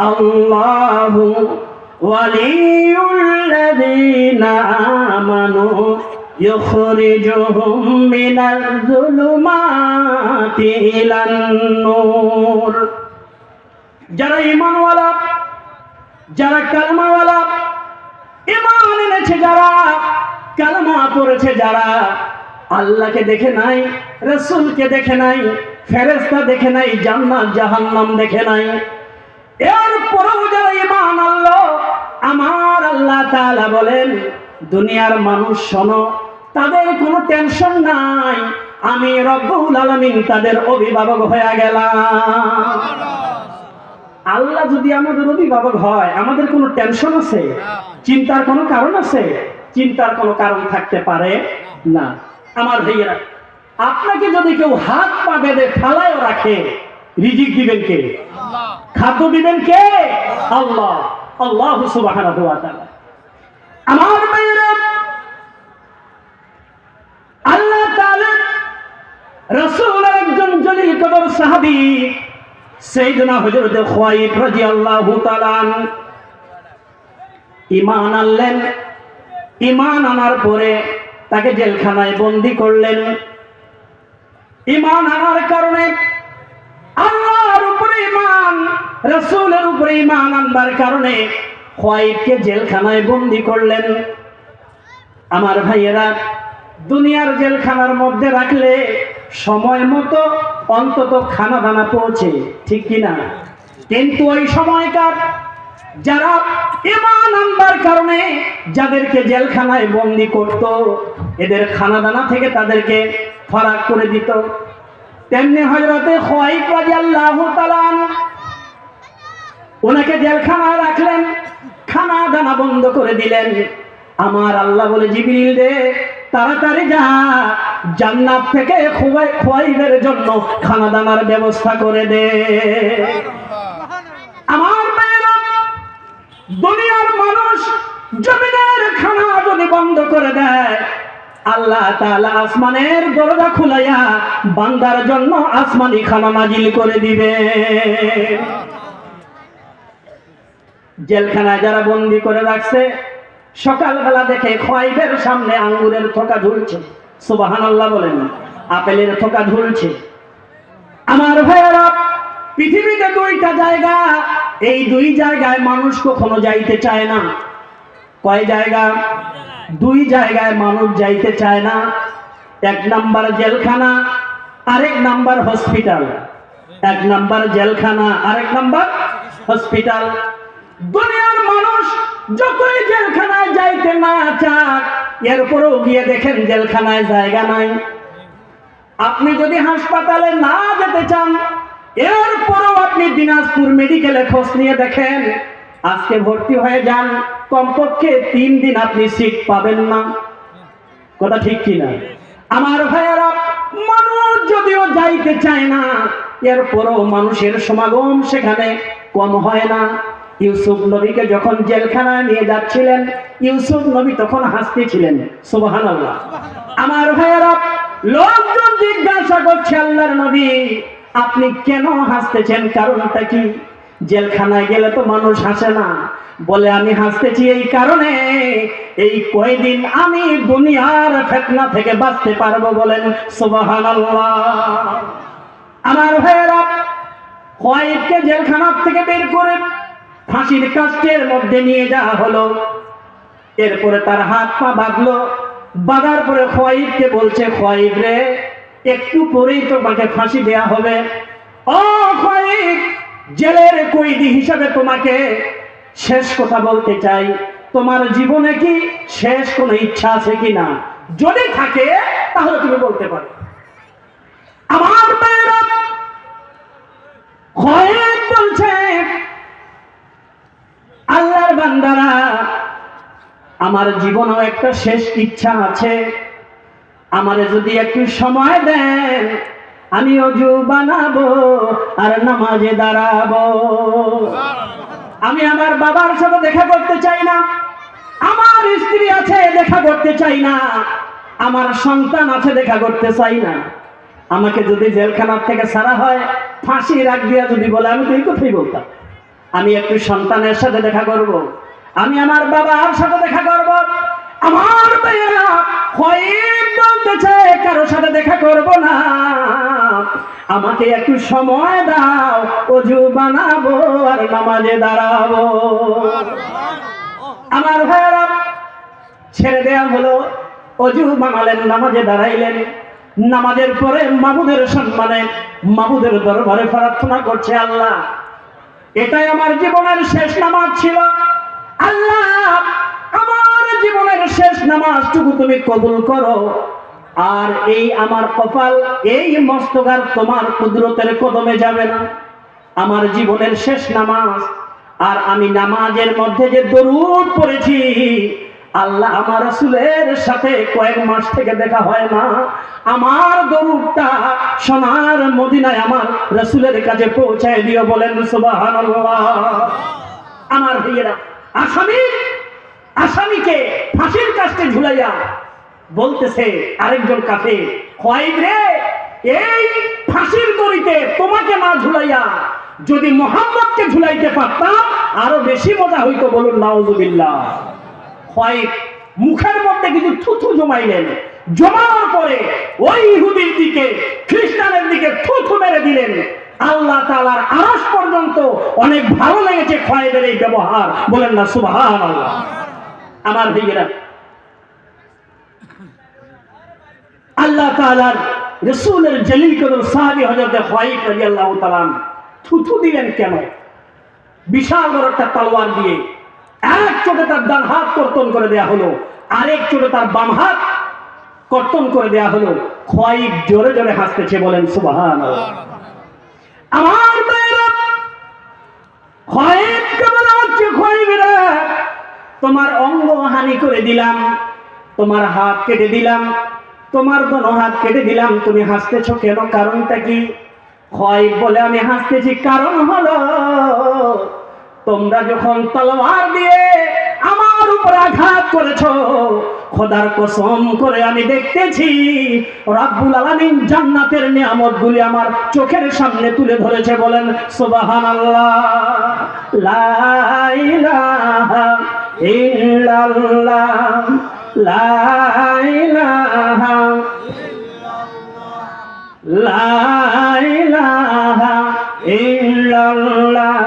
আল্লাহু ওয়ালিউল্লাযীনা আমানু ইউখরিজুহুম মিনাজ যুলুমাতি ইলান নূর। যারা ঈমানওয়ালা, যারা কালমাওয়ালা, ঈমান এনেছে যারা, কালমা পড়েছে যারা, আল্লাহকে দেখে নাই, রাসূলকে দেখে নাই, ফেরেশতা দেখে নাই, জান্নাত জাহান্নাম দেখে নাই, এরপরেও যারা ঈমান আনলো, আমার আল্লাহ তাআলা বলেন, দুনিয়ার মানুষ শোনো, তাদের কোনো টেনশন নাই, আমি রব্বুল আলামিন তাদের অভিভাবক হয়ে গেলাম। আল্লাহ যদি আমাদের অভিভাবক হয়, আমাদের কোনো টেনশন আছে? চিন্তার কোনো কারণ আছে? চিন্তার কোনো কারণ থাকতে পারে না। আমার ভাইয়েরা, আপনাকে যদি কেউ হাত পা বেঁধে ফালায়ও রাখে, রিজিক দিবেন কে? খাদ্য দিবেন কে? আল্লাহ। আল্লাহ সুবহানাহু ওয়া তাআলা। আমার ভাইয়েরা, আল্লাহ তাআলা রাসূলের একজন জলিল কদর সাহাবী সাইয়েদনা হযরত খুয়াইব রাদিয়াল্লাহু তাআলা ঈমান আনলেন। ঈমান আনার পরে তাকে জেলখানায় বন্দী করলেন। ঈমান আনার কারণে, আল্লাহর উপরে ঈমান, রাসূলের উপরে ঈমান আনবার কারণে খুয়াইবকে জেলখানায় বন্দী করলেন। আমার ভাইয়েরা, দুনিয়ার জেলখানার মধ্যে রাখলে সময় মতো অন্তত খানা দানা পৌঁছে, ঠিক কিনা? কিন্তু ওই সময়কার যারা ঈমান আনবার কারণে যাদেরকে জেলখানায় বন্দী করত, এদের খানা দানা থেকে তাদেরকে ফারাক করে দিত। তেমনি হযরতে খুয়াইব রাদিয়াল্লাহু তাআলা ওনাকে জেলখানায় রাখলেন, খানা দানা বন্ধ করে দিলেন। আমার আল্লাহ বলে, জিবরিল রে, তাড়াতাড়ি যা, জান্নাত থেকে খুয়াইবের জন্য খানা দানার ব্যবস্থা করে দে। আমার ভাইরা, দুনিয়ার মানুষ জমিনের খানা যদি বন্ধ করে দেয়, আল্লাহ তাআলা আসমানের দরজা খুলাইয়া বান্দার জন্য আসমানি খানা নাজিল করে দিবে। জেলখানায় যারা বন্দী করে রাখছে, সকালবেলা দেখে খুয়াইবের সামনে আঙ্গুরের থোকা ঝুলছে, সুবহানাল্লাহ বলেন, আপেলের থোকা ঝুলছে। আমার ভাইয়েরা, পৃথিবীতে দুইটা জায়গা, এই দুই জায়গায় মানুষ কখনো যাইতে চায় না। কয় জায়গা? দুই জায়গায় মানুষ যাইতে চায় না। এক নাম্বার জেলখানা, আরেক নাম্বার হসপিটাল। এক নাম্বার জেলখানা, আরেক নাম্বার হসপিটাল। দুনিয়ার মানুষ যতই জেলখানায় যাইতে না চাক, এরপরেও গিয়ে দেখেন জেলখানায় জায়গা নাই। আপনি যদি হাসপাতালে না যেতে চান, এরপরেও আপনি দিনাজপুর মেডিকেলে খোঁজ নিয়ে দেখেন, আজকে ভর্তি হয়ে যান, কমপক্ষে 3 দিন আপনি সিট পাবেন না। কথা ঠিক কিনা? আমার ভাইয়েরা, মানুষ যদিও যাইতে চায় না, এরপরও মানুষের সমাগম সেখানে কম হয় না। ইউসুফ নবীকে যখন জেলখানায় নিয়ে যাচ্ছিলেন, ইউসুফ নবী তখন হাসতেছিলেন, সুবহানাল্লাহ। আমার ভাইয়েরা, লোকজন জিজ্ঞাসা করছে, আল্লাহর নবী আপনি কেন হাসতেছেন, কারণটা কি? জেলখানায় গেলে তো মানুষ হাসে না। বলে, আমি হাসতেছি এই কারণে, এই কয়দিন আমি দুনিয়ার ফিতনা থেকে বাঁচতে পারবো। বলেন সুবহানাল্লাহ। আমার ভাইয়েরা, খুয়াইবকে জেলখানা থেকে বের করে ফাঁসির কাষ্ঠের মধ্যে নিয়ে যাওয়া হলো। এরপরে তার হাত পা বাঁধলো। বাঁধার পরে খুয়াইবকে বলছে, খুয়াইব রে, একটু পরেই তোমাকে ফাঁসি দেয়া হবে। ও খুয়াইব, জেলের কয়েদি হিসাবে তোমাকে শেষ কথা বলতে চাই, তোমার জীবনে কি শেষ কোনো ইচ্ছা আছে কিনা? যদি থাকে তাহলে তুমি বলতে পারো। আমার ভাইয়েরা, খুয়াইব বলছে, আল্লাহর বান্দারা, আমার জীবনেও একটা শেষ ইচ্ছা আছে, আমারে যদি একটু সময় দেন, আমি ওযু বানাবো আর নামাজে দাঁড়াবো। আমি আমার বাবার সাথে দেখা করতে চাই না, আমার স্ত্রী আছে দেখা করতে চাই না, আমার সন্তান আছে দেখা করতে চাই না। আমাকে যদি জেলখানা থেকে ছাড়া হয়, ফাঁসির আগ দিয়া যদি বলে, আমি তো এই কথাই বলতাম। আমি একটু সন্তানের সাথে দেখা করব, আমি আমার বাবার সাথে দেখা করব। আমার ভাইয়েরা খোয়াইব বলতেছে কারোর সাথে দেখা করব না, আমাকে একটু সময় দাও, অজু বানাবো আর নামাজে দাঁড়াবো। আমার ভাইয়েরা ছেড়ে দেয়া হলো, অজু বানালেন, নামাজে দাঁড়াইলেন। নামাজের পরে মাবুদের সম্মানে মাবুদের দরবারে প্রার্থনা করছে, আল্লাহ এটাই আমার জীবনের শেষ নামাজ ছিল, আল্লাহ আমার জীবনের শেষ নামাজটুকু তুমি কবুল করো। আর এই আমার কপাল, এই মস্তকার তোমার কুদরতের কদমে যাবে না। আমার জীবনের শেষ নামাজ, আর আমি নামাজের মধ্যে যে দরুদ পড়েছি, আল্লাহ আমার রাসূলের সাথে কয়েক মাস থেকে দেখা হয় না, আমার দরুদটা সোনার মদিনায় আমার রাসূলের কাছে পৌঁছায় দিও, বলেন সুবহানাল্লাহ। আমার ভাইয়েরা, আসামিকে ফাঁসির কাস্টে ঝুলাইয়া বলতেছে আরেকজন কাফের, খোয়াইব রে, এই ফাঁসির দড়িতে তোমাকে না ঝুলাইয়া যদি মুহাম্মদকে ঝুলাইতে পারতাম আরো বেশি মজা হইতো, বলুন নাউযুবিল্লাহ। খোয়াইব মুখের মধ্যে কিছু থুথু জমাইলেন, জমানোর পরে ওই ইহুদির দিকে খ্রিস্টানের দিকে থুথু মেরে দিলেন। আল্লাহ তাআলার আরশ পর্যন্ত অনেক ভালো লেগেছে খোয়াইবের এই ব্যবহার, বলেন না সুবহানাল্লাহ। আমার ভাইয়েরা, আল্লাহ তাআলার রাসূলের জলিল কদর সাহাবী হযরত খোয়াইব রাদিয়াল্লাহু তাআলা থুথু দিলেন কেন? বিশাল বড় একটা তলোয়ার দিয়ে এক চোটে তার ডান হাত কর্তন করে দেয়া হলো, আরেক চোটে তার বাম হাত কর্তন করে দেয়া হলো। খোয়াইব জোরে জোরে হাসতেছে, বলেন সুবহানাল্লাহ। আমার ভাইয়েরা, খোয়াইব কেমন হচ্ছে? খোয়াইবেরা, তোমার অঙ্গ হানি করে দিলাম, তোমার হাত কেটে দিলাম, তোমার দোনো হাত কেটে দিলাম, তুমি হাসতেছো কেন? কারণটা কি? খোয়াইব বলে, আমি হাসতেছি কারণ হলো তোমরা যখন তলোয়ার দিয়ে আমার উপর আঘাত করেছো, খোদার কসম করে আমি দেখতেছি রব্বুল আলামিন জান্নাতের নিয়ামতগুলি আমার চোখের সামনে তুলে ধরেছে, বলেন সুবহানাল্লাহ। লা ইলাহা ইল্লাল্লাহ, লা ইলাহা ইল্লাল্লাহ, লা ইলাহা ইল্লাল্লাহ।